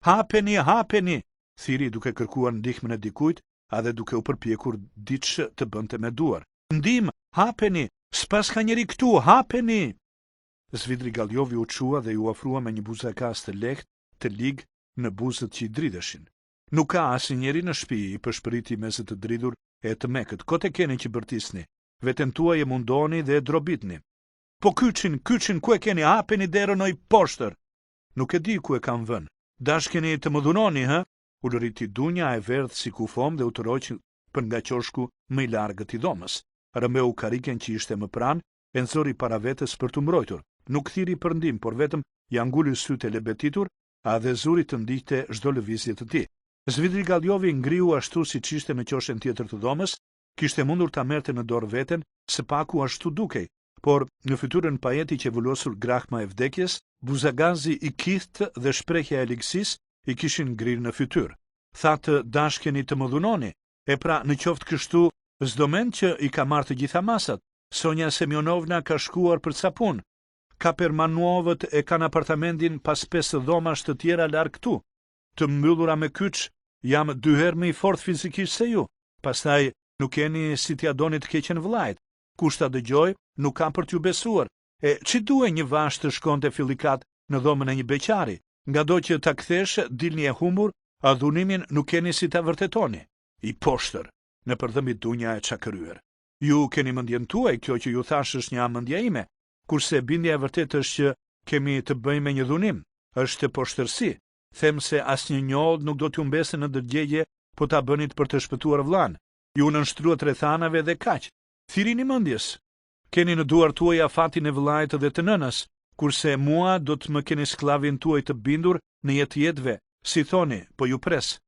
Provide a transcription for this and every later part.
Hapeni, hapeni, thiri duke kërkuar ndihmën e dikujt, edhe duke u përpjekur diçka të bënte me duar. Ndim, hapeni, s'pas ka njeri këtu, hapeni! Zvidri Galjovi u çua dhe ju ofrua me një buzakas të lehtë, të ligë në buzët që i dridheshin. Nuk ka asnjëri në shtëpi, i përshpëriti mes të dridhur e të mekët. Kote keni që bërtisni, veten tuaj e mundoni dhe e drobitni. Po kyçin, ku e keni, hapeni derën oj poshtër. Nuk e di ku e kam vënë. Dash keni të më dhunoni, hë? U lëriti Dunja e verdh si kufom dhe u tërhoq për nga qoshku më i largët i dhomës. Rëmbeu kariken që ishte më pranë, e nxori para vetes për të mbrojtur. Nuk thiri për ndim, por vetëm ja nguli sytë e lebetitur, a dhe zuri të ndiqte çdo lëvizje të tij. Zvidri Galjovi ngriu ashtu siç ishte në qoshen tjetër të dhomës, kishte mundur ta merrte në dorë veten, së paku ashtu dukej, por në fytyrën pajeti që vulosur grahma e vdekjes, buzagazi i kitht dhe shprehja e ligësisë i kishin ngrirë në fytyrë. Thatë dashkeni të më dhunoni, e pra në qoftë kështu, s'do mend që i ka marrë të gjitha masat. Sonja Semjonovna ka shkuar për sapun. Kapermanuovët e kanë apartamentin pas 5 dhomash të tjera larg këtu. Të mbyllura me kyç, jam 2 herë më i fortë fizikisht se ju. Pastaj nuk keni si t'ja doni të keqen vllajt. Kush ta dëgjoj, nuk kam për t'ju besuar. E ç'i duhe një vash të shkonte fillikat në dhomën e një beqari? Ngado që ta kthesh, dilni e humbur, a dhunimin nuk keni si ta vërtetoni. I poshtër, në përdhëmbit Dunja e çakëryer. Ju keni mendjen tuaj, kjo që ju thash është një mendja ime, kurse bindja e vërtetë është që kemi të bëjmë me një dhunim, është poshtërsi. Them se asnjë njoll nuk do t'ju mbese në dërgjegje, po ta bënit për të shpëtuar vllan. Ju nënshtruat rrethanave dhe kaq. Thirini mendjes. Keni në duar tuaja fatin e vllajt dhe të nënës, kurse mua do të më keni sklavin tuaj të bindur në jetëve, si thoni, po ju pres.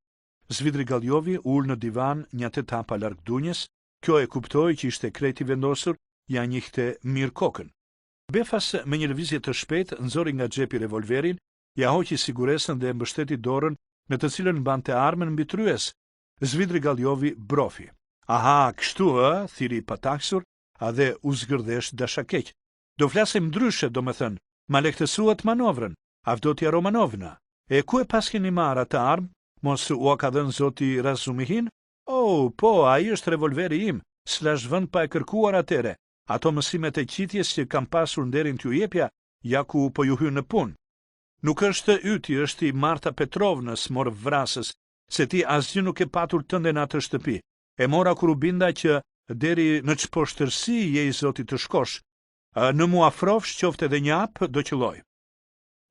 Zvidri Galjovi ul në divan një etapa larg Dunjës. Kjo e kuptoi që ishte krejt i vendosur, ja njihte mirë kokën. Befas me një lëvizje të shpejtë nxori nga xhepi revolverin, ja hoqi siguresën dhe mbështeti dorën në të cilën mbante armën mbi tryes. Zvidri Galjovi brofi. Aha, kështu ë, thiri pataksur, a dhe u zgërdhesh dashakeq. Do flasim ndryshe, domethënë, ma lehtësuat manovrën, Avdotja Romanovna. E ku e pas keni marrë atë armë? Mos u ka dhënë zoti Razumihin? Oh, po, ai është revolveri im, s'lash vend pa e kërkuar atere. Ato mësimet e qitjes që kam pasur nderin t'ju jepja, ja ku po ju hyn në punë. Nuk është yti, është i Marta Petrovnës, mor vrasës, se ti asgjë nuk e patur tënde në atë shtëpi. E mora kur u binda që deri në çposhtërsi je i zotit të shkosh. Në mua afrofsh qofte edhe një hap, do qelloj.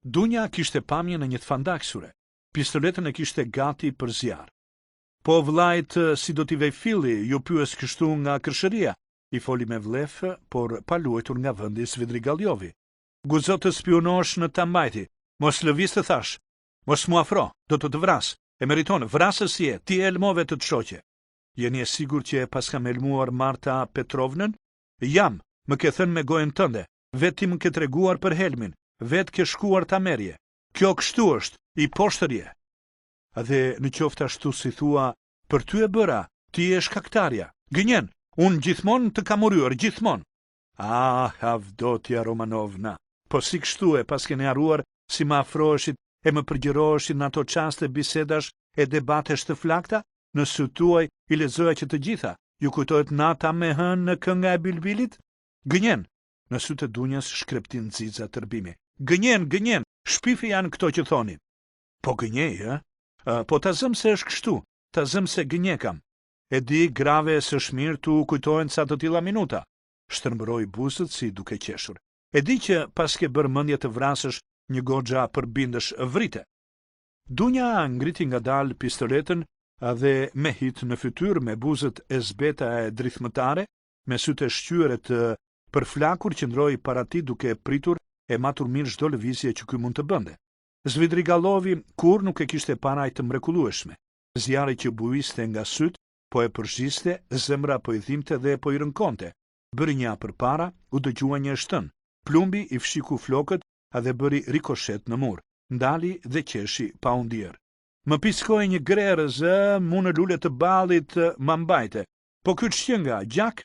Dunja kishte pamje në një të fandaksure. Pistoletën e kishte gati për zjarr. Po vllajt, si do t'i vej filli, ju pyes kështu nga kërshëria, i foli me vlef, por pa luajtur nga vendi Zvidri Galjovi. Guxo të spionosh në ta mbajti, mos lëviz të thash, mos mu afro, do të vras, e meriton, vrasës je, ti e elmove të shoqe. Jeni e sigur që e pas kam elmuar Marta Petrovnën? Jam, më ke thënë me gojen tënde, vetë ti më ke treguar për helmin, vetë ke shkuar ta merje. Kjo kështu është, i poshtërje. A dhe në qoftë ashtu si thua, për ty e bëra, ti e shkaktarja. Gënjen, unë gjithmonë të kam urryer, gjithmonë. Ah, Avdotja Romanovna, po si kështu e pas keni harruar si më afroheshit e më përgjëroheshit në ato çaste bisedash e debatesh të flakta? Në sy tuaj i lexoja që të gjitha, ju kujtohet nata me hënë në kënga e Bilbilit? Gënjen, në sy të Dunjës shkreptin nxiza tërbimi. Gënjen, shpifi janë këto që thoni. Po gënjej, ë? Po ta zëm se është kështu, ta zëm se gënjekam. E di grave së shmirë tu kujtohen sa të tilla minuta. Shtrëmbëroi buzët si duke qeshur. E di që pas ke bërë mendje të vrasësh një goxha përbindësh vrite. Dunja ngriti ngadalë pistoletën dhe me hit në fytyrë me buzët e zbeta e drithmëtare, me sytë e shqyre të përflakur qëndroi para tij duke pritur e matur mirë çdo lëvizje që ky mund të bënte. Zvidri Galjovi kur nuk e kishte paraj të mrekullueshme. Zjarri që buiste nga syt, po e përgjiste, zemra po i dhimte dhe po i rënkonte. Bëri një përpara, u dëgjua një shtën. Plumbi i fshiku flokët dhe bëri rikoshet në mur. Ndali dhe qeshi pa u ndier. Më piskoi një grerës, mu në lule të ballit më mbajte. Po ky ç'qenga, gjak?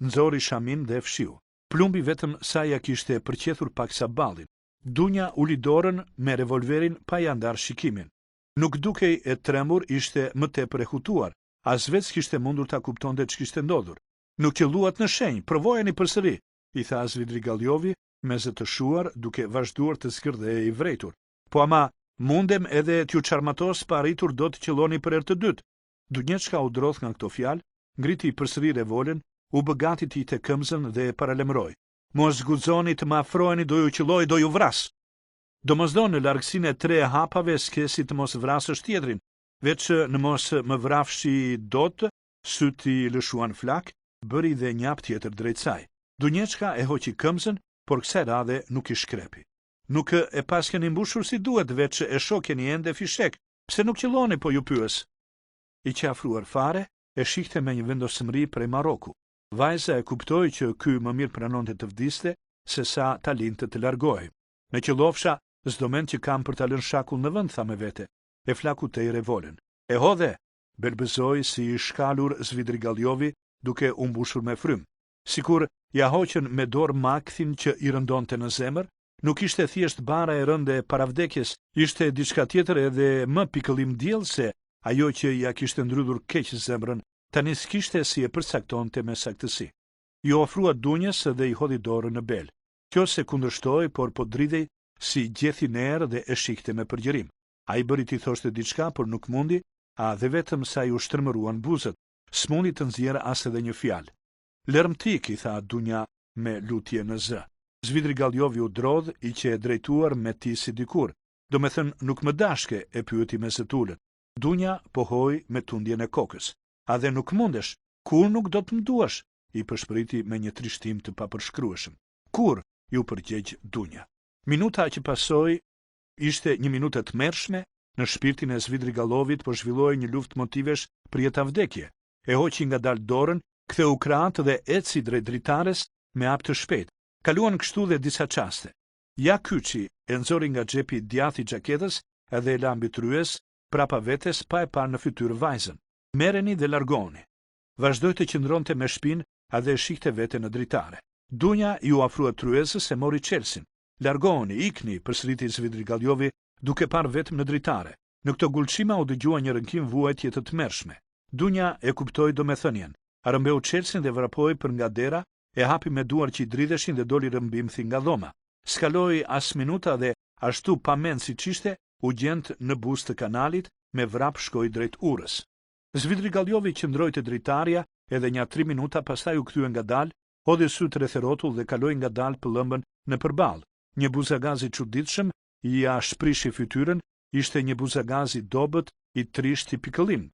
Nxori shamin dhe fshiu. Plumbi vetëm sa ja kishte përqethur paksa ballin. Dunja uli dorën me revolverin pa ja ndar shikimin. Nuk dukej e tremur, ishte më tepër e hutuar, as vetë kishte mundur ta kuptonte ç'kishte ndodhur. Nuk qelluat në shenjë, provojeni përsëri, I tha Svidrigaljovi me zë të shuar, duke vazhduar të skërdhej I vrejtur. Po ama mundem edhe t'ju çarmatos pa arritur do të qelloni për herë të dytë. Dunjeshka u drodh nga këto fjalë, ngriti përsëri revolën, u bë gati t'i te këmbëzën dhe paralemroi. Mos guxoni të më afroheni, do ju qelloj, do ju vras. Domosdoshmë në largësinë e 3 hapave s'kesi të mos vrasësh tjetrin, veç në mos më vrafshi dot, syti lëshuan flak, bëri dhe njap tjetër drejt saj. Dunjeshka e hoqi këmbëzën, por kësaj radhe nuk I shkrepi. Nuk e paskeni mbushur si duhet, veç e shokeni ende fishek, pse nuk qelloni, po ju pyes. I qafruar fare, e shihte me një vendosmëri prej Maroku. Vajza e kuptoi që ky më mirë pranonte të vdiste, se sa ta linte të largohej. Me qellofsha, s'do mend që kam për ta lënë shakull në vend, tha me vete. E flakutej revolën. E hodhe, belbëzoi si I shkalur Svidrigaljovi, duke u mbushur me frym. Sikur ja hoqën me dorë makthin që I rëndonte në zemër, nuk ishte thjesht bara e rënde para vdekjes, ishte diçka tjetër edhe më pikëllim diell se ajo që ja kishte ndrydhur keq zemrën, tani s'kishte si e përcaktonte me saktësi. I ofrua dunjës dhe I hodhi dorën në bel. Kjo se kundërshtoi, por po dridhej si gjethi në erë dhe e shikte me përgjërim. Ai bëri t'i thoshte diçka, por nuk mundi, a dhe vetëm sa I u shtrëmëruan buzët, s'mundi të nxjerrë as edhe një fjalë. Lërmtik, I tha Dunja me lutje në zë. Svidrigaljovi u drodh, I që e drejtuar me ti si dikur. Do me thënë nuk më dashke, e pyeti me zëtullën. Dunja pohoi me tundjen e kokës. A dhe nuk mundesh, kur nuk do të më duash, I përshpriti me një trishtim të papërshkrueshëm. Kur, ju përgjegj Dunja. Minuta që pasoi ishte një minutë të tmerrshme, në shpirtin e Svidrigalovit po zhvilloi një luftë motivesh për jetë vdekje. E hoqi ngadalë dorën, ktheu krahët dhe eci drejt dritares me hap të shpejtë. Kaluan kështu dhe disa çaste. Ja kyçi e nxori nga xhepi djathi xhaketës edhe e la mbi tryez, prapa vetes pa e parë në fytyrë vajzën. Merreni dhe largoni. Vazhdoi të qëndronte me shpinë, a dhe e shihte vete në dritare. Dunja ju ofrua tryezës e mori çelsin. Largoni, ikni, përsëriti Svidrigaljovi, duke parë vetëm në dritare. Në këto gulçima u dëgjua një rënkim vuajtje të tmerrshme. Dunja e kuptoi domethënien. Rëmbeu çelsin dhe vrapoi për nga dera, e hapi me duar që I dridheshin dhe doli rëmbimthi nga dhoma. Skaloi as minuta dhe ashtu pa mend siç ishte, u gjend në buzë të kanalit, me vrap shkoi drejt urës. Svidrigaljovi qëndroi te dritarja edhe një 3 minuta, pastaj u kthye ngadalë, hodhi syt rreth rrotull dhe kaloi ngadalë pëllëmbën në përballë. Një buzagaz I çuditshëm I ja shprishi fytyrën, ishte një buzagaz I dobët, I trisht, I pikëllim,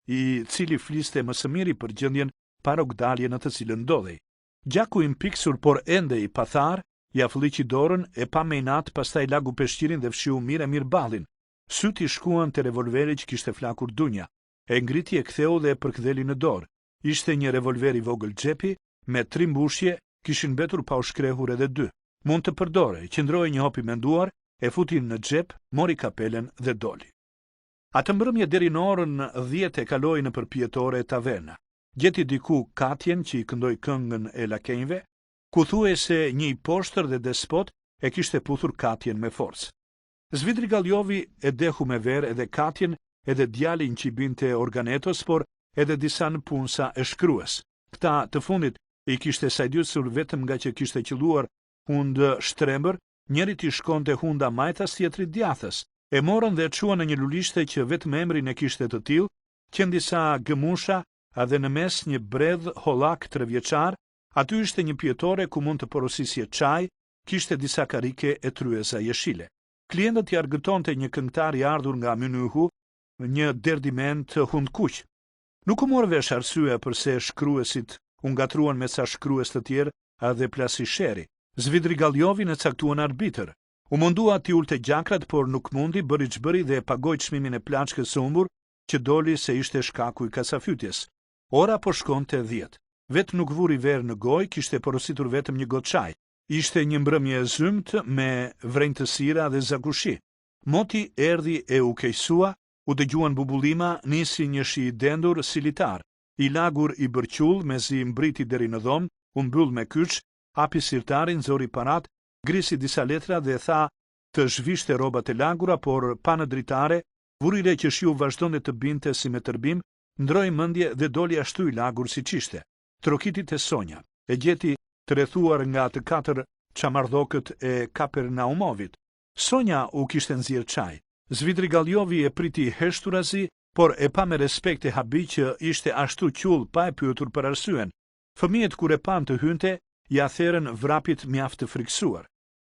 I cili fliste më së miri për gjendjen parogdalje në të cilën ndodhej. Gjaku I mpiksur por ende I pathar, ja fëlliqi dorën e pa me inat, pastaj lagu peshqirin dhe fshiu mirë ballin. Syti shkuan te revolveri që kishte flakur Dunja. E ngriti e ktheu dhe e përktheli në dorë. Ishte një revolver I vogël xhepi, me 3 mbushje, kishin mbetur pa u shkrehur edhe 2. Mund të përdore, qëndroi një hop I menduar, e futi në xhep, mori kapelen dhe doli. Atë mbrëmje deri në orën 10 e kaloi në përpjetore e taverna. Gjeti diku Katjen që I këndoi këngën e lakenjve, ku thuaj se një I poshtër dhe despot e kishte puthur Katjen me forcë. Svidrigaljovi e dehu me verë edhe Katjen edhe djalin që I binte organetos, por edhe disa në punësa e shkrues. Këta të fundit I kishte sajdyesur vetëm nga që kishte qelluar hundë shtrembër, njëri t'i shkonte hunda majtas, tjetri djathës. E morën dhe e çuan në një lulishte që vetëm emrin e kishte të tillë, qen disa gëmusha, a dhe në mes një bredh hollak 3 vjeçar, aty ishte një pjetore ku mund të porosisje çaj, kishte disa karike e tryeza jeshile. Klientët I argëtonte një këngëtar I ardhur nga Mynyhu, një derdiment hundkuq. Nuk u mor vesh arsyeja përse shkruesit u ngatruan me sa shkrues të tjerë a dhe plasi sheri. Svidrigaljovi në caktuan arbitër. U mundua t'i ulte gjakrat, por nuk mundi, bëri ç'bëri dhe pagoi çmimin e plaçkës së humbur, që doli se ishte shkaku I kasafytjes. Ora po shkonte 10. Vet nuk vuri verë në gojë, kishte porositur vetëm një gotë çaj. Ishte një mbrëmje e zymt me vrenjtësira dhe zakushi. Moti erdhi e u keqsua, u dëgjuan bubullima, nisi një shi I dendur si litar. I lagur I bërqull, mezi mbriti deri në dhomë, u mbyll me kyç, hapi sirtarin, nxori parat, grisi disa letra dhe tha të zhvishte rrobat e lagura, por pa në dritare, vurire që shiu vazhdonte të binte si me tërbim, ndroi mendje dhe doli ashtu i lagur siç ishte. Trokiti te Sonja, e gjeti të rrethuar nga të katër çamardhokët e Kapernaumovit. Sonja u kishte nxjerr çaj. Zvidrigaljovi e priti heshturazi, por e pa me respekt e habi që ishte ashtu qull pa e pyetur për arsyen. Fëmijët kur e pan të hynte, ja therën vrapit mjaft të friksuar.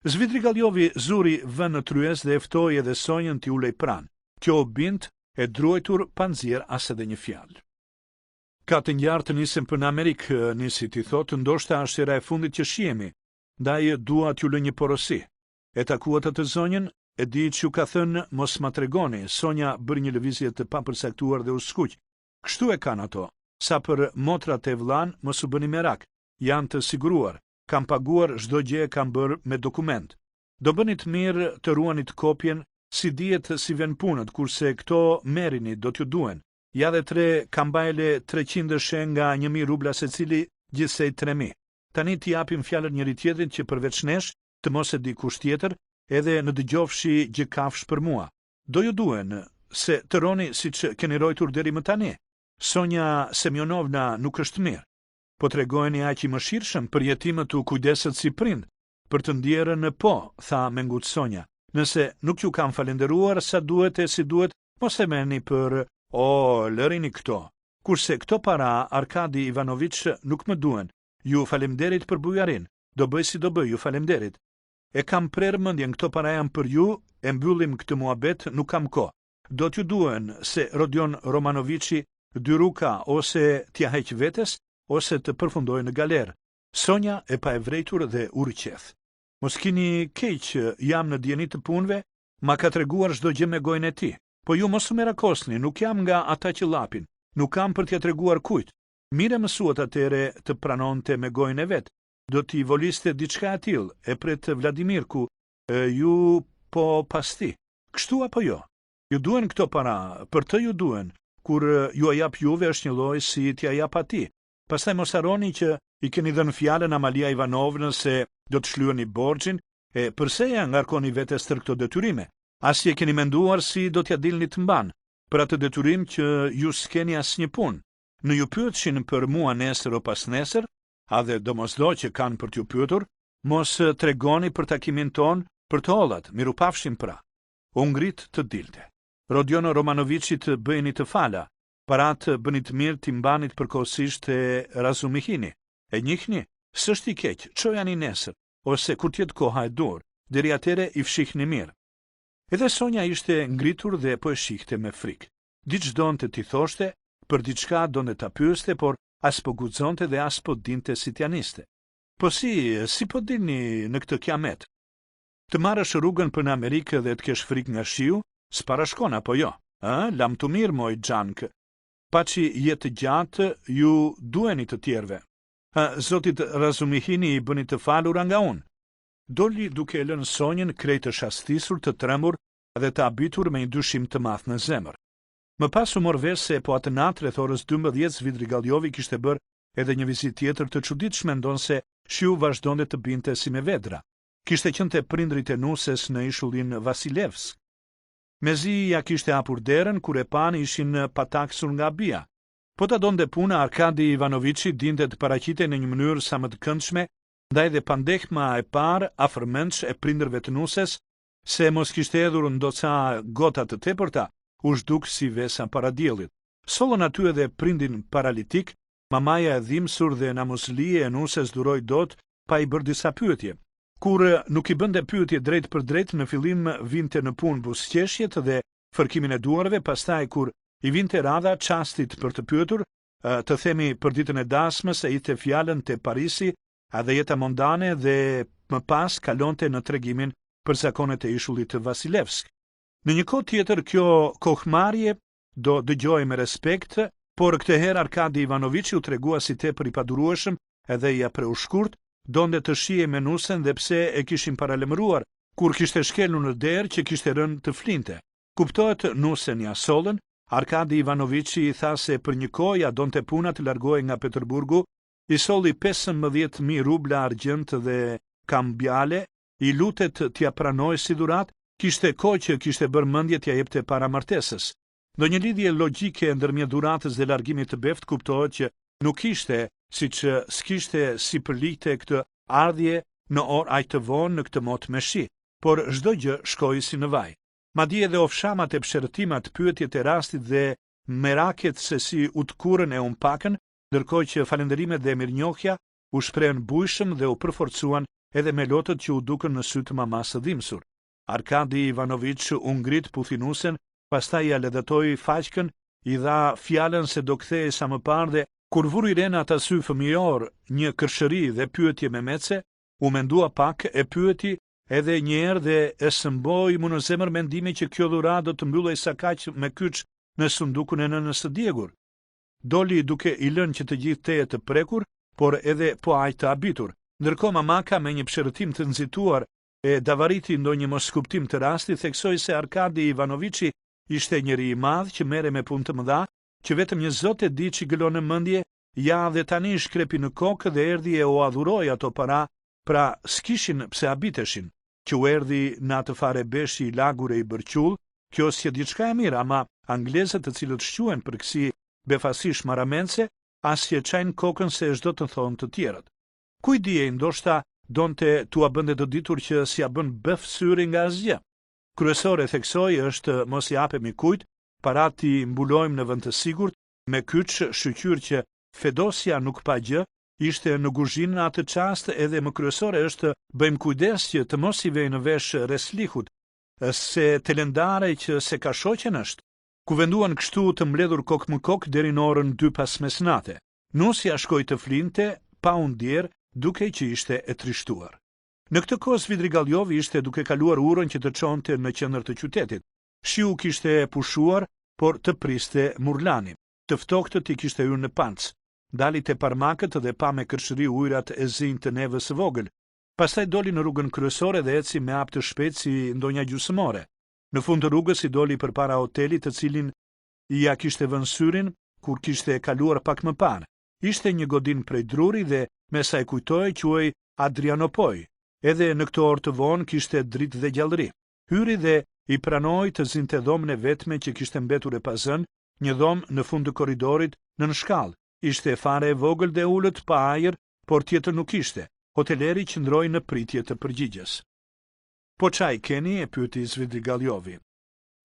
Zvidrigaljovi zuri vën në tryez dhe eftoi edhe Sonjën t'i ulej pranë. Kjo u bint e druajtur pa nxjerr as edhe një fjalë. Ka të ngjarë të nisem për në Amerikë, nisi t'i thotë, ndoshta është era e fundit që shihemi, ndaj dua t'ju lë një porosi. E takuat atë zonjën, e di që ju ka thënë mos ma tregoni. Sonja bëri një lëvizje të papërcaktuar dhe u skuq. Kështu e kanë ato, sa për motrat e vllan mos u bëni merak, janë të siguruar, kam paguar çdo gjë e kam bërë me dokument. Do bëni të mirë të ruanit kopjen, si dihet si vjen punët, kurse këto merrini do t'ju duen. Ja dhe 3 kambajle 300 nga 1000 rubla secili, gjithsej 3000. Tani t'i japim fjalën njëri tjetrit që përveç nesh, të mos e di kush tjetër, edhe në dëgjofshi gjë kafsh për mua. Do ju duen, se të roni siç keni rojtur deri më tani. Sonja Semjonovna nuk është mirë. Po tregojeni aq i mëshirshëm për jetimët u kujdeset si prind, për të ndjerën po, tha me ngutë Sonja. Nëse nuk ju kam falenderuar sa duhet e si duhet, mos e merrni për lërini këto. Kurse këto para Arkadi Ivanović nuk më duen. Ju falemderit për bujarin. Do bëj si do bëj, ju falemderit. E kam prerë mendjen, këto para janë për ju, e mbyllim këtë muhabet, nuk kam kohë. Do t'ju duen se Rodion Romanovići dyruka ose t'ja heq vetes, ose të përfundoj në galer. Sonja e pa e vrejtur dhe u riqeth. Mos kini keq, jam në dieni të punëve, ma ka treguar çdo gjë me gojën e tij. Po ju mos u merakosni, nuk jam nga ata që lapin, nuk kam për t'ja treguar kujt. Mire mësuat atere të pranonte me gojën e vet. Do t'i voliste diçka e tillë, e pret Vladimirku, ju po pas ti. Kështu apo jo? Ju duen këto para, për të ju duen, kur ju a jap juve është një lloj si t'ja jap atij. Pastaj mos harroni që i keni dhënë fjalën Amalia Ivanovnës se do të shlyeni borxhin, e pse ja ngarkoni vetes tër këto detyrime? As je keni menduar si do t'ja dilni të mban, për atë detyrim që ju s'keni asnjë punë. Në ju pyetshin për mua nesër o pas nesër, a dhe domosdo që kanë për t'ju pyetur, mos tregoni për takimin ton për të hollat, miru pafshim pra. U ngrit të dilte. Rodion Romanovićit bëjni të fala, parat bëni të mirë t'i mbanit përkohësisht e Razumihini. E njihni, s'është i keq, çojani nesër, ose kur t'jetë koha e dur, deri atere i fshihni mirë. Edhe Sonja ishte ngritur dhe po e shihte me frikë. Diç donte t'i thoshte, për diçka donte ta pyeste, por as po guxonte dhe as po dinte si t'ja niste. Po si po dilni në këtë kiamet? Të marrësh rrugën për në Amerikë dhe të kesh frikë nga shiu, s'parashkon apo jo? Lam të mirë, moj Xhank. Paçi jetë gjatë, ju duheni të tjerve. Zotit Razumihini i bëni të falura nga unë. Doli duke e lënë Sonjën krejt të shastisur, të tremur dhe të abitur me një dyshim të madh në zemër. Më pas u mor vesh se po atë natë rreth orës 12 Zvidrigaljovi kishte bërë edhe një vizitë tjetër të çuditshme, ndonse shiu vazhdonte të binte si me vedra. Kishte qenë te prindrit e nuses në ishullin Vasilevsk. Mezi ja kishte hapur derën kur e pan ishin pataksur nga bia. Po ta donte puna, Arkadi Ivanovići dinte të paraqitej në një mënyrë sa më të këndshme, ndaj dhe pandehma e parë afërmendsh e prindërve të nuses, se mos kishte hedhur ndoca gota të tepërta, u zhduk si vesa para diellit. Sollën aty edhe prindin paralitik, mamaja e dhimbsur dhe namuslie e nuses duroi dot pa i bërë disa pyetje. Kur nuk i bënte pyetje drejt për drejt, në fillim vinte në punë buzëqeshjet dhe fërkimin e duarve, pastaj kur i vinte radha çastit për të pyetur, të themi për ditën e dasmës, e ishte fjalën te Parisi, a dhe jeta mondane dhe më pas kalonte në tregimin për zakonet e ishullit të Vasilevsk. Në një kohë tjetër kjo kohmarrje do dëgjoj me respekt, por këtë herë Arkadi Ivanovići u tregua si tepër i padurueshëm edhe i apreu shkurt, donte të shije me nusen dhe pse e kishin paralemëruar kur kishte shkelur në derë që kishte rënë të flinte. Kuptohet, nusen ja sollën. Arkadi Ivanovići i tha se për një kohë ja donte puna të largohej nga Peterburgu, i solli 15.000 rubla argjend dhe kambjale, i lutet t'ja pranoj si dhurat, kishte kohë që kishte bërë mendje t'ja jepte para martesës. Ndonjë lidhje logjike ndërmjet dhuratës dhe largimit të Beft kuptohet që nuk kishte, siç s'kishte si përlikte këtë ardhje në orë aq të vonë në këtë motë me shi, por çdo gjë shkoi si në vaj. Madje edhe ofshamat e psherëtimat, pyetjet e rastit dhe meraket se si u tkurën e umpakën, ndërkohë që falënderimet dhe mirënjohja u shprehen bujshëm dhe u përforcuan edhe me lotët që u dukën në sy të mamasë së dhimbsur. Arkadi Ivanović u ngrit puthinusen, pastaj ja ledhatoi faqkën, i dha fjalën se do kthehej sa më parë dhe kur vuri re në ata sy fëmijor një kërshëri dhe pyetje me mece, u mendua pak, e pyeti edhe një herë dhe e sëmboi mu në zemër mendimi që kjo dhuratë do të mbyllej sa kaq me kyç në sundukun e nënës së djegur. Doli duke i lënë që të gjithë tejet të prekur, por edhe po aq të habitur. Ndërkohë mamaka me një psherëtim të nxituar e davariti ndonjë moskuptim të rastit, theksoi se Arkadi Ivanović ishte njeri i madh që merre me punë të mëdha, që vetëm një Zot e di që gëlon në mendje, ja dhe tani shkrepi në kokë dhe erdhi e u adhuroi ato para, pra s'kishin pse habiteshin, që u erdhi në atë fare beshi i lagur e i bërqull. Kjo s'je diçka e mirë, ama anglezët të cilët shquhen për kësi befasish maramense, asje çajnë kokën se çdo të thonë të tjerët. Kujdie, ndoshta donte tua bënde të ditur që s'ja bën bëf syri nga asgjë. Kryesore, theksoi, është mos i japemi kujt, para ti mbulojmë në vend të sigurt, me kyç shqyr që Fedosja nuk pa gjë, ishte në kuzhinë në atë çast, edhe më kryesore është bëjmë kujdes që të mos i vej në vesh reslihut, se telendare që se ka shoqen është. Ku venduan kështu të mbledhur kokë më kokë deri në orën 2 pas mesnate. Nusja shkoi të flinte, pa u ndjer, duke që ishte e trishtuar. Në këtë kohë Svidrigailiovi ishte duke kaluar urën që të çonte në qendër të qytetit. Shiu kishte pushuar, por të priste Murlani. Të ftohtët i kishte hyrë në panc. Dali te parmakët dhe pa me kërshëri ujrat e zinj të nevës së vogël. Pastaj doli në rrugën kryesore dhe eci me hap të shpejtë si ndonja gjysmore. Në fund të rrugës i doli përpara hotelit të cilin i ja kishte vënë syrin kur kishte kaluar pak më parë. Ishte një godin prej druri dhe me sa e kujtoi quhej Adrianopoj. Edhe në këtë orë të vonë kishte dritë dhe gjallëri. Hyri dhe i pranoi të zinte dhomën e vetme që kishte mbetur e pazën, një dhomë në fund të korridorit nën shkallë. Ishte fare e vogël dhe ulët pa ajër, por tjetër nuk ishte. Hoteleri qëndroi në pritje të përgjigjes. Po çaj keni, e pyeti Svidrigailiovi.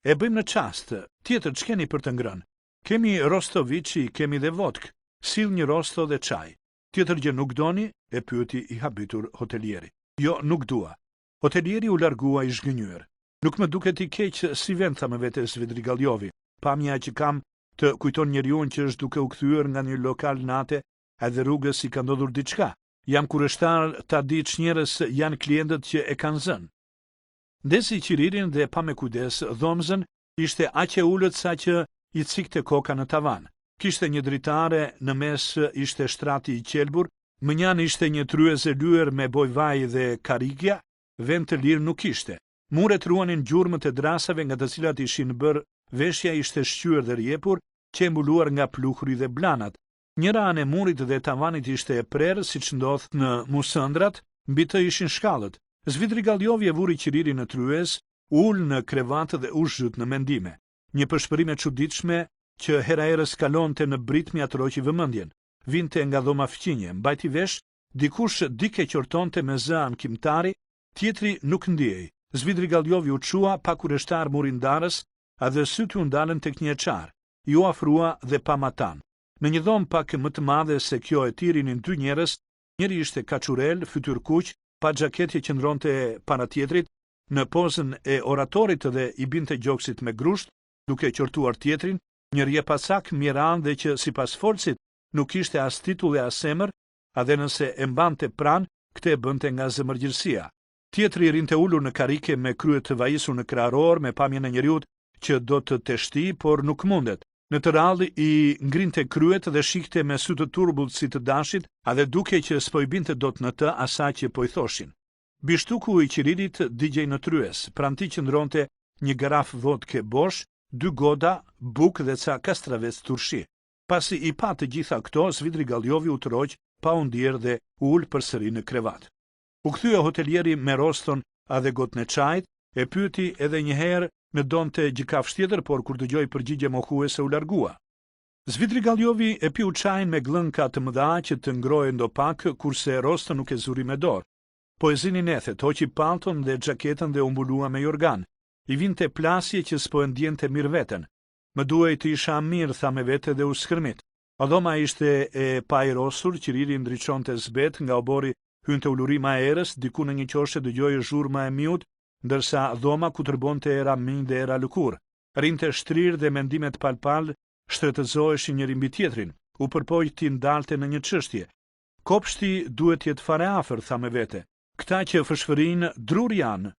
E bëjmë në çast, tjetër ç'keni për të ngrënë? Kemi rostoviçi, kemi dhe vodkë. Sill një rosto dhe çaj. Tjetër gjë nuk doni? E pyeti i habitur hotelieri. Jo, nuk dua. Hotelieri u largua i zhgënjur. Nuk më duket i keq si vend, tha me vete Svidrigailiovi. Pamja që kam të kujton njeriu që është duke u kthyer nga një lokal nate, edhe rrugës i ka ndodhur diçka. Jam kurështar ta di ç'njerëz janë klientët që e kanë zënë. Ndesi qiririn dhe pa me kujdes dhomzën, ishte aq e ulët sa që i cikte koka në tavan. Kishte një dritare, në mes ishte shtrati i qelbur, mënjan ishte një tryeze lyer me bojvaj dhe karigja, vend të lirë nuk ishte. Muret ruanin gjurmët e drasave nga të cilat ishin bërë, veshja ishte shqyer dhe rjepur, qembuluar nga pluhuri dhe blanat. Njëra anë e murit dhe tavanit ishte e prerë, siç ndodh në musëndrat, mbi të ishin shkallët. Svidrigailiovi e vuri qiririn në tryez, ul në krevat dhe u zhyt në mendime. Një përshpërim e çuditshme që heraherës kalonte në britmi atroqi vëmendjen. Vinte nga dhoma fqinje, mbajti vesh, dikush dike qortonte me zë anëkimtari, tjetri nuk ndiej. Svidrigailiovi u çua pa kureshtar murindarës, a dhe sytë u ndalën tek një çar. I u afrua dhe pa matan. Në një dhomë pak më të madhe se kjo e tirinin dy njerëz, njëri ishte kaçurel, fytyrë kuq, pa xhaketje që ndronte para tjetrit, në pozën e oratorit dhe i binte gjoksit me grusht, duke qortuar tjetrin, një rjepasak mjeran dhe që sipas forcit nuk ishte as titull e as emër, a dhe nëse e mbante pran, këtë e bënte nga zemërgjërsia. Tjetri rinte ulur në karike me krye të vajisur në krahëror me pamjen e njeriut që do të teshti, por nuk mundet. Në të rallë i ngrinte kryet dhe shikte me sy të turbullt si të dashit, a dhe duke që s'po i binte dot në të asaj që po i thoshin. Bishtuku i qiririt digjej në tryez, pranë tij qëndronte një garaf vodke bosh, 2 goda, buk dhe ca kastravec turshi. Pasi i pa të gjitha këto, Svidrigailiovi u tërhoq pa u ndier dhe u ul përsëri në krevat. U kthye hotelieri me roston a dhe gotën e çajit, e pyeti edhe një herë në donte gjikafsh tjetër, por kur dëgjoi përgjigje mohuese u largua. Zvitri Galjovi e piu çajin me glënka të mëdha që të ngrohen do pak, kurse Rosta nuk e zuri me dorë. Po e zini nethet, hoqi palton dhe xhaketën dhe u mbulua me jorgan. I vinte plasje që s'po e ndjente mirë veten. Më duhej të isha mirë, tha me vete dhe u skërmit. Adhoma ishte e pajrosur, qiriri ndriçonte zbet, nga obori hynte ulurima e erës, diku në një qoshe dëgjoi zhurma e miut, ndërsa dhoma ku tërbonte era minj dhe era lëkur. Rinte shtrirë dhe mendimet palpal shtretëzoheshin njëri mbi tjetrin. U përpoj ti ndalte në një çështje. Kopshti duhet jetë fare afër, tha me vete. Këta që fshfërin drur janë.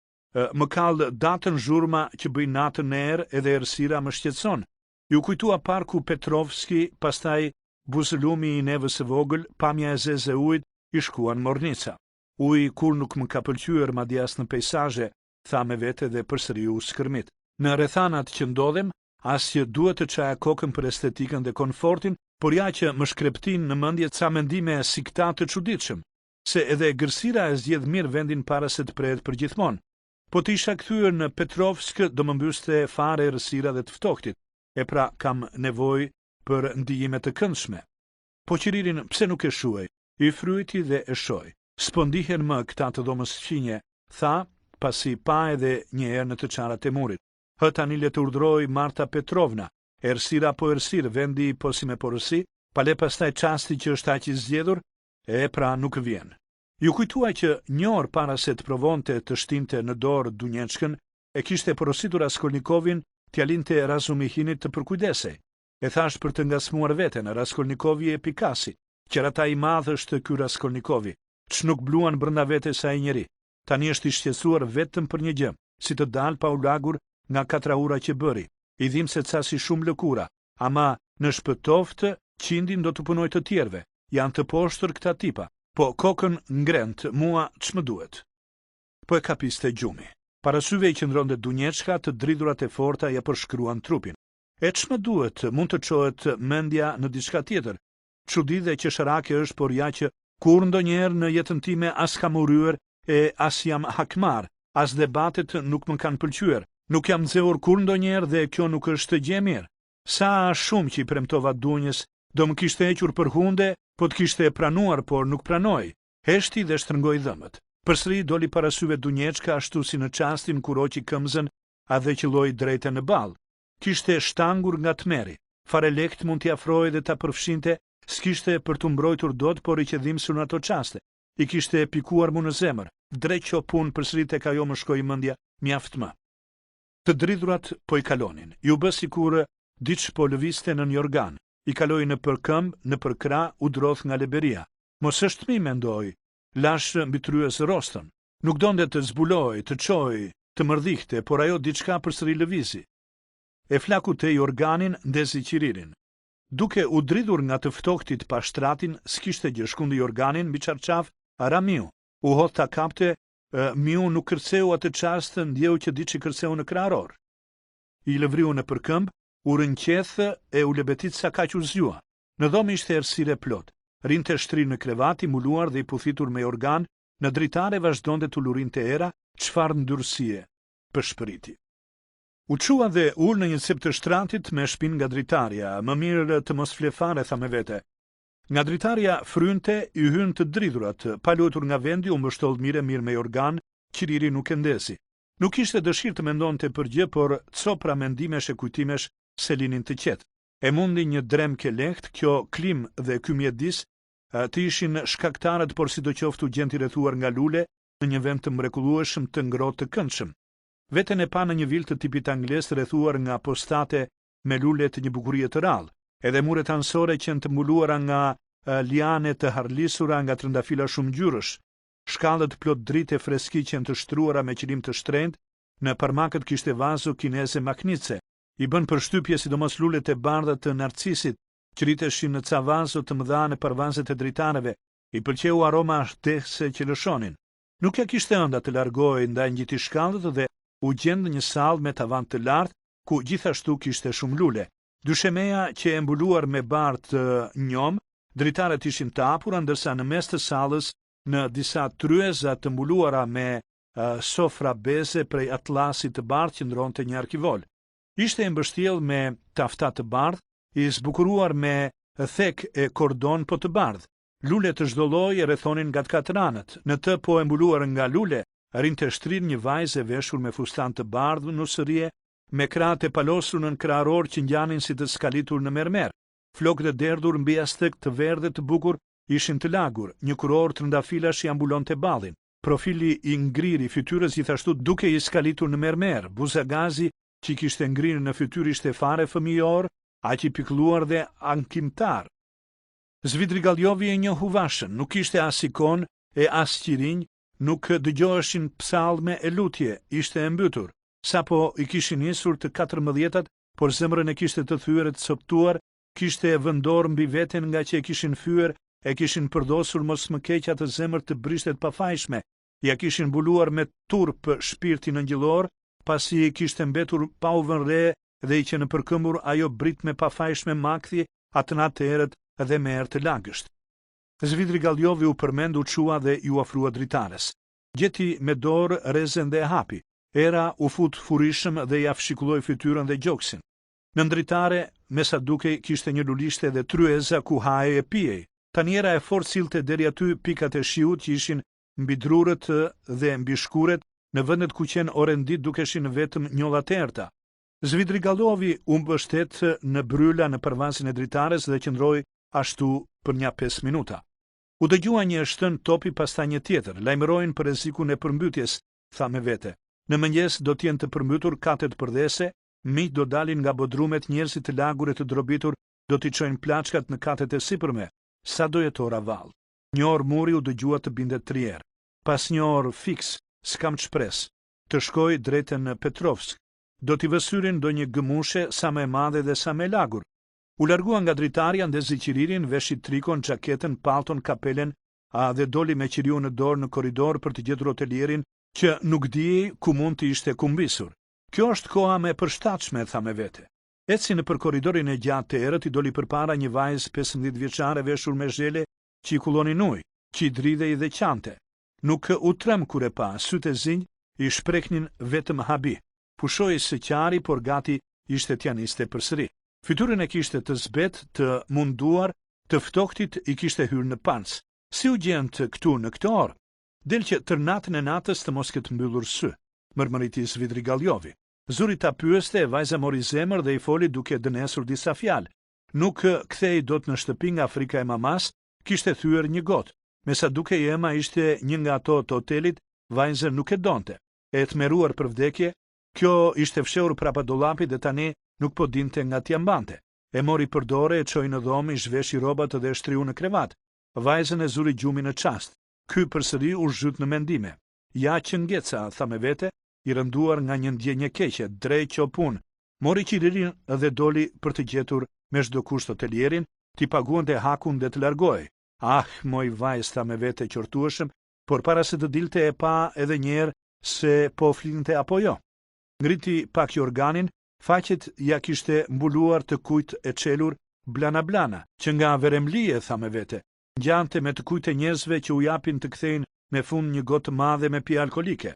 Më kallë datën zhurma që bëjnë natën në erë edhe errësira më shqetëson. Ju kujtua parku Petrovski, pastaj buzëllumi i nevës së vogël, pamja e zezë e ujit, i shkuan Mornica. Uji kur nuk më ka pëlqyer madje as në peizazhe, tha me vete dhe përsëri u skërmit. Në rrethanat që ndodhem, as që duhet të çaja kokën për estetikën dhe komfortin, por ja që më shkreptin në mendje ca mendime si këta të çuditshëm, se edhe gërsira e zgjedh mirë vendin para se të prehet përgjithmonë. Po të isha kthyer në Petrovsk, do më mbyste fare errësira dhe të ftohtit, e pra kam nevojë për ndijime të këndshme. Po qiririn pse nuk e shuaj, i fryti dhe e shoj. S'po ndihen më këta të dhomës fqinje, tha, pasi pa edhe një herë në të çarat e murit. Hë tani le të urdhroj Marta Petrovna, errësira po errësirë, vendi po si me porësi, pale pastaj çasti që është aq i zgjedhur, e pra nuk vjen. Ju kujtua që një orë para se të provonte të shtinte në dorë Dunjeçkën, e kishte porositur Raskolnikovin t'ia linte Razumihinit të përkujdesej. E thash për të ngasmuar veten, Raskolnikovi e pikasi, qerata i madh është ky Raskolnikovi, ç'nuk bluan brenda vetes ai njeri. Tani është i shqetësuar vetëm për një gjë, si të dal pa u lagur nga 4 ura që bëri. I dhim se ca si shumë lëkura, ama në shpëtoft qindin do të punoj të tjerve. Janë të poshtër këta tipa. Po kokën ngrent, mua ç'më duhet. Po e kapiste gjumi. Para syve i qëndronte Dunjeçka, të dridhurat e forta ja përshkruan trupin. E ç'më duhet, mund të çohet mendja në diçka tjetër. Çudi dhe qesharake është, por ja që kur ndonjëherë në jetën time as kam urryer e as jam hakmar, as debatet nuk më kanë pëlqyer. Nuk jam nxehur kur ndonjëherë dhe kjo nuk është gjë e mirë. Sa shumë që i premtova Dunjës, do më kishte hequr për hunde, po të kishte pranuar, por nuk pranoi. Heshti dhe shtrëngoi dhëmbët. Përsëri doli para syve Dunjeçka, ashtu si në çastin kur hoqi këmbën, a dhe qelloi drejtë në ball. Kishte shtangur nga tmeri. Fare lekt mund t'i afrojë dhe ta përfshinte, s'kishte për t'u mbrojtur dot, por i qëdhimsur në ato çaste. I kishte pikuar mu në zemër. Dreqo punë përsëri tek ajo më shkoi mendja, mjaft më. Të dridhurat po i kalonin. Ju bë sikur diç po lëviste në një organ. I kaloi në përkëmb, në përkra, u drodh nga leberia. Mos është mi, mendoi, lash mbi tryes Rostën. Nuk donte të zbuloj, të çoj, të mërdhihte, por ajo diçka përsëri lëvizi. E flakut e i organin ndezi qiririn. Duke u dridhur nga të ftohtit pa shtratin, s'kishte gjë, shkundi i organin mbi çarçaf, ara miu. U hodh ta kapte, miu nuk kërceu atë çast, ndjeu që diçi kërceu në krahor. I lëvriu në përkëmb, u rënqeth e u lebetit sa kaq u zgjua. Në dhomë ishte errësirë plot. Rinte shtrirë në krevat, i muluar dhe i puthitur me organ, në dritare vazhdonte të lurinte era, çfarë ndyrësie përshpëriti. U çua dhe ul në një cep të shtratit me shpinë nga dritarja, më mirë të mos fle fare, tha me vete. Nga dritarja frynte, i hyn të dridhurat, pa lutur nga vendi, u mbështoll mirë me organ, qiriri nuk e ndesi. Nuk ishte dëshirë të mendonte për gjë, por copra mendimesh e kujtimesh se linin të qetë. E mundi një drem ke lehtë, kjo klim dhe ky mjedis të ishin shkaktarët, por sidoqoftë u gjend i rrethuar nga lule në një vend të mrekullueshëm, të ngrohtë, të këndshëm. Veten e pa në një vilë të tipit angles rrethuar nga postate me lule të një bukurie të rrallë. Edhe muret ansore qenë të mbuluara nga liane të harlisura nga trëndafila shumë ngjyrësh. Shkallët plot dritë e freski qenë të shtruara me qilim të shtrenjtë, në parmakët kishte vazo kineze maknice. I bën përshtypje sidomos lulet e bardha të narcisit, që riteshin në ca vazo të mëdha në parvazet e dritareve. I pëlqeu aroma shtehse që lëshonin. Nuk ja kishte ënda të largohej ndaj ngjiti shkallët dhe u gjend një sallë me tavan të lartë, ku gjithashtu kishte shumë lule. Dyshemeja që e mbuluar me bardhë të njom, dritarët ishin të hapura, ndërsa në mes të sallës, në disa tryeza të mbuluara me sofra beze prej atlasit të bardhë që ndronte një arkivol. Ishte e mbështjellë me tafta të bardhë, i zbukuruar me thek e kordon po të bardhë. Lule të çdo lloji e rrethonin nga të katër anët. Në të po e mbuluar nga lule, rinte shtrirë një vajzë e veshur me fustan të bardhë në sërie, me krahët e palosur në krahëror që ngjanin si të skalitur në mermer. Flokët e derdhur mbi astek të verdhë të bukur ishin të lagur, një kuror trëndafilash i ambulonte ballin. Profili i ngrirë i fytyrës gjithashtu duke i skalitur në mermer. Buzagazi që i kishte ngrirë në fytyrë ishte fare fëmijor, aq i pikëlluar dhe ankimtar. Zvidrigaljovi e njohuvashën, nuk ishte as ikon e as qirinj, nuk dëgjoheshin psallme e lutje, ishte e mbytur. Sapo i kishin nisur të 14-tat, por zemrën e kishte të thyer e të coptuar, kishte vendor mbi veten nga që e kishin fyer, e kishin përdosur mos më keq atë zemër të brishtet pafajshme, ja kishin mbuluar me turp shpirtin angjëllor, pasi i kishte mbetur pa u vënë re dhe i që në përkëmbur ajo brit me pafajshme makthi atë natë erët dhe me erë të lagësht. Zvidrigaljovi u përmend, u çua dhe ju ofrua dritares. Gjeti me dorë rrezen dhe e hapi. Era u fut furishëm dhe ja fshikulloi fytyrën dhe gjoksin. Në dritare, me sa dukej, kishte një lulishte dhe tryeza ku haje e pijej. Taniera e fort silte deri aty pikat e shiut që ishin mbi drurët dhe mbi shkuret, në vendet ku qenë orën ditë dukeshin vetëm njollat erta. Zvidrigaljovi u mbështet në bryla në përvasin e dritares dhe qëndroi ashtu për një 5 minuta. U dëgjua një shtën topi, pastaj një tjetër. Lajmërojnë për rrezikun e përmbytjes, tha me vete. Në mëngjes do t'jenë të përmbytur katet përdhese, miq do dalin nga bodrumet, njerëzit të lagur e të drobitur do t'i çojnë plaçkat në katet e sipërme. Sa do jetora vallë. Një orë muri u dëgjua të bindet trier. Pas një orë fiks, s'kam çpres. Të shkoj drejtën në Petrovsk. Do t'i vësyrin do një gëmushe sa më e madhe dhe sa më e lagur. U largua nga dritarja, ndezi qiririn, veshi trikon, xhaketën, pallton, kapelen, dhe doli me qiriu në dorë në korridor për të gjetur hotelierin që nuk dijej ku mund të ishte kumbisur. Kjo është koha më e përshtatshme, tha me vete. Eci në për korridorin e gjatë të erët, i doli përpara një vajzë 15 vjeçare veshur me zhele që i kullonin ujë, që i dridhej dhe qante. Nuk u trem kur e pa, sytë e zinj i shpreknin vetëm habi. Pushoi së qari, por gati ishte t'ja niste përsëri. Fytyrën e kishte të zbet, të munduar, të ftohtit i kishte hyrë në panc. Si u gjent këtu në këtë orë? Del që tërnatën e natës të mos ketë mbyllur sy, mërmëriti Zvidrigaljovi. Zuri ta pyeste, vajza mori zemër dhe i foli duke dënesur disa fjalë. Nuk kthej dot në shtëpi nga frika e mamas, kishte thyer një gotë. Me sa duke ema ishte një nga ato të hotelit, vajzën nuk e donte. E tmeruar për vdekje, kjo ishte fshehur prapa dollapit dhe tani nuk po dinte nga t'ja mbante. E mori për dorë, e çoi në dhomë, i zhveshi rrobat dhe shtriu në krevat. Vajzën e zuri gjumin në çast. Ky përsëri u zhyt në mendime. Ja që ngeca, tha me vete, i rënduar nga një ndjenjë keqe, drej qopun. Mori qiririn dhe doli për të gjetur me çdo kusht hotelierin, t'i paguante hakun dhe të largohej. Ah, moj vajzë, tha me vete qortueshëm, por para se të dilte e pa edhe njerë se po flinte apo jo. Ngriti pak jorganin, faqet ja kishte mbuluar të kujt e çelur blana, që nga veremlie, tha me vete, ngjante me të kujt e njerëzve që u japin të kthejnë me fund një gotë madhe me pije alkolike.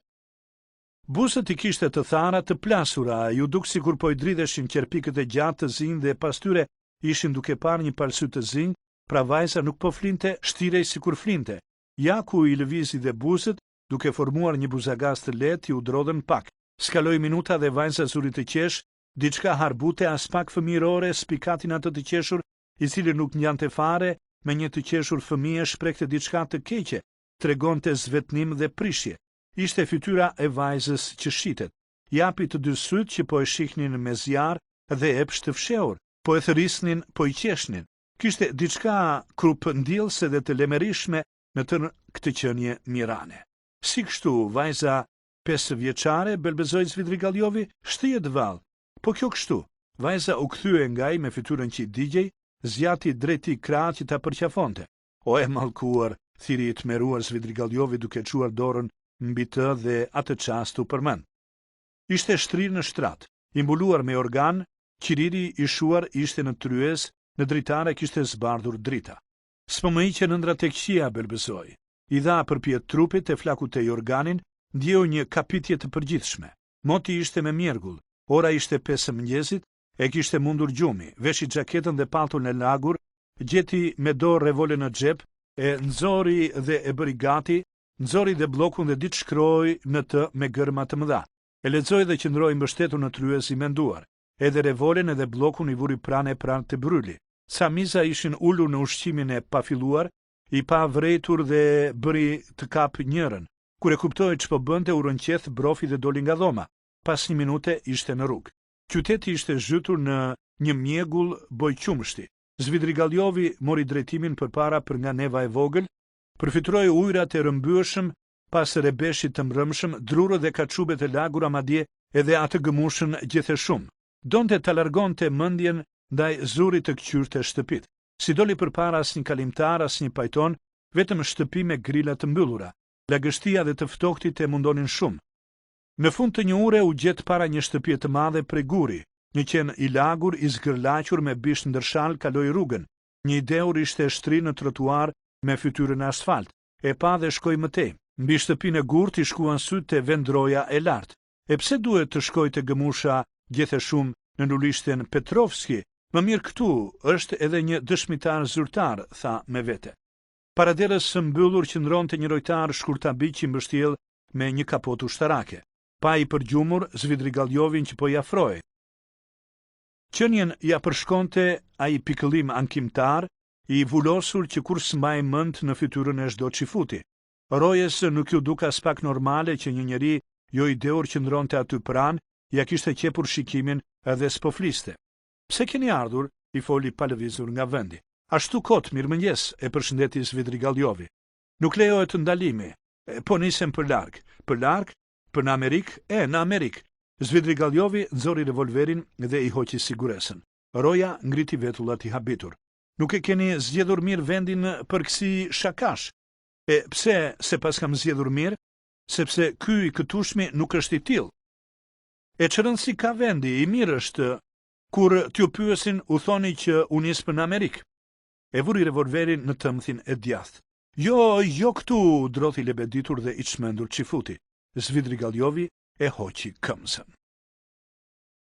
Buzët i kishte të thara, të plasura, ju duk sikur po i dridheshin qerpikët e gjatë të zinj dhe pas tyre ishin duke parë një palsy të zinj, pra vajza nuk po flinte, shtirej sikur flinte. Ja ku i lëvizi dhe buzët, duke formuar një buzagaz të lehtë, u drodhen pak. Skaloi minuta dhe vajza zuri të qesh, diçka harbute as pak fëmijërore, spikatin atë të qeshur, i cili nuk ngjante fare, me një të qeshur fëmijë shprekte diçka të keqe, tregonte zvetnim dhe prishje. Ishte fytyra e vajzës që shitet. Japi të dy syt që po e shihnin me zjarr dhe epsh të fshehur, po e thërisnin, po i qeshnin. Kishte diçka krupëndjellëse dhe të lemerishme në tërë këtë qenie mirane. Si kështu, vajza 5 vjeçare, belbezoi Zvidrigaljovi, shtihet vallë. Po kjo kështu, vajza u kthye ngaj me fytyrën që i digjej, zjati drejti krahët që ta përqafonte. O e mallkuar, thiri i tmeruar Zvidrigaljovi duke çuar dorën mbi të dhe atë çast u përmend. Ishte shtrirë në shtrat, i mbuluar me organ, qiriri i shuar ishte në tryez, në dritare kishte zbardhur drita. S'po më hiqe ëndra tek qia, belbezoi. I dha përpjet trupit e flakut e organin, ndjeu një kapitje të përgjithshme. Moti ishte me mjergull, ora ishte 5 mëngjesit, e kishte mundur gjumi, veshi xhaketën dhe pallton e lagur, gjeti me dorë revolën në xhep, e nxori dhe e bëri gati, nxori dhe bllokun dhe ditë shkroi në të me gërma të mëdha. E lexoi dhe qëndroi mbështetur në tryez i menduar. Edhe revolën edhe bllokun i vuri pranë të bryli. Sa miza ishin ulur në ushqimin e pafilluar, i pa vrejtur dhe bëri të kap njërën. Kur e kuptoi ç'po bënte, u rënqeth, brofi dhe doli nga dhoma. Pas 1 minute ishte në rrugë. Qyteti ishte zhytur në një mjegull bojqumshti. Zvidrigaljovi mori drejtimin përpara për nga neva e vogël, përfitroi ujrat e rrëmbyeshëm pas rebeshit të mbrëmshëm, drurët dhe kaçubet e lagura, madje edhe atë gëmushën gjethe shumë. Donte ta largonte mendjen ndaj zurit të këqyrt të shtëpit. Si doli përpara asnjë kalimtar, asnjë pajton, vetëm shtëpi me grila të mbyllura. Lagështia dhe të ftoftit e mundonin shumë. Në fund të një ure u gjet para një shtëpie të madhe prej guri. Një qen i lagur, i zgërlaqur me bish ndërshal, kaloi rrugën. Një ideur ishte shtri në trotuar me fytyrën asfalt. E pa dhe shkoi mëtej. Mbi shtëpinë e gurt i shkuan sytë te vendroja e lartë. E pse duhet të shkoj te gëmusha gjethe shumë në lulishten Petrovski? Më mirë këtu është edhe një dëshmitar zyrtar, tha me vete. Paraderës së mbyllur qëndronte një lojtar shkurtabiq i mbështjell me një kapot ushtarake. Pa i përgjumur Zvidrigaljovin që po i afroi. Qenien ja përshkonte ai pikëllim ankimtar, i vulosur që kur s'mbaj mend në fytyrën e çdo çifuti. Rojes nuk ju duk as pak normale që një njeri jo i deur qëndronte aty pranë, ja kishte qepur shikimin edhe s'po fliste. Pse keni ardhur? I foli pa lëvizur nga vendi. Ashtu kot, mirëmëngjes, e përshëndeti Zvidrigaljovi. Nuk lejohet ndalimi. Po nisem për larg. Për larg? Për në Amerikë? Në Amerikë. Zvidrigaljovi nxori revolverin dhe i hoqi siguresën. Roja ngriti vetullat i habitur. Nuk e keni zgjedhur mirë vendin për kësi shakash? Pse se pas kam zgjedhur mirë? Sepse ky i këtushmi nuk është i tillë. Ç'e rëndësi ka vendi, i mirë është. Kur t'ju pyesin, u thoni që u nis për në Amerikë. E vuri revolverin në tëmthin e djathtë. Jo këtu, drothi lebeditur dhe i çmendur çifuti. Zvidrigaljovi e hoqi këmbësën.